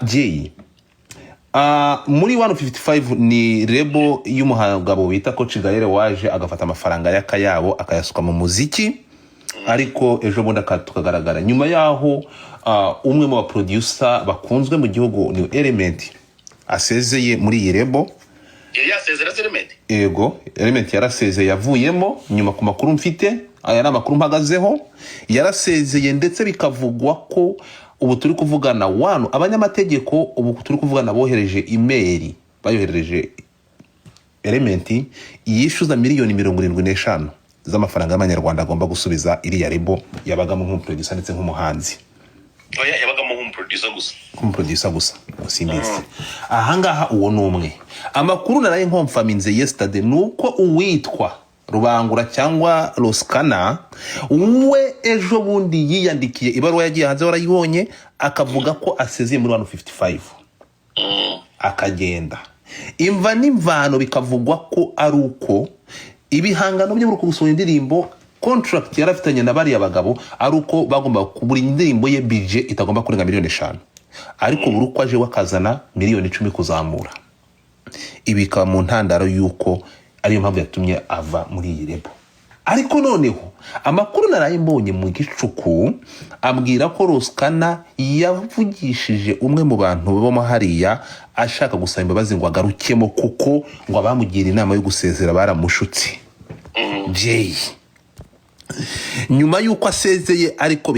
Jay, muri 155 ni rebo y'umuhangabo bita Coach Gaël waje agafata amafaranga y'akayabo akayasuka mu muziki, ariko ejo bundi tukagaragara nyuma yaho umwe mu producer bakunzwe mu gihugu ni Element asezeye muri iyi rebo. Yasezera Element? Ego, Element yarasezeye yavuyemo nyuma ku makuru mfite, aya namakuru mpagazeho, yarasezeye ndetse bikavugwa ko ubu turi kuvugana abanyamategeko ubu turi kuvugana bohereje email bayohereje Element yishyuza miliyoni 75 z'amafaranga y'amanyarwanda agomba gusubiza iriya rebo yabagamo nk'umuproducer ndetse nk'umuhanzi. Oya, yabagamo nk'umuproducer gusa. Nk'umuproducer gusa. Simbizi. Ahangaha uwo numwe. Amakuru naraye nkomfaminze yesterday nuko uwitwa Rubangura cyangwa Roskana we ejo bundi yiyandikiye ibaruwa yagiye hanze warayibonye akavuga ko asezeye muri 155 akagenda. Imva n'imvano bikavugwa ko ari uko ibihangano byo buruko gusohora indirimbo contract yarafitanye na bari abagabo ari uko bagomba kubura indirimbo ye budget itagomba kurenga miliyoni 5, ariko buruko aje wakazana miliyoni 10 kuzamura. Ibika mu ntandaro yuko ariyo mpamvu yatumye ava muri iyi rebo. Ariko noneho amakuru naraye mbonye mu gicuku ambwira ko Roskana yavugishije umwe mu bantu bo hariya ashaka gusaba imbabazi ngo agarukemo kuko ngo abamugira inama yo gusezera baramushutse. Jay nyuma yuko asezeye ariko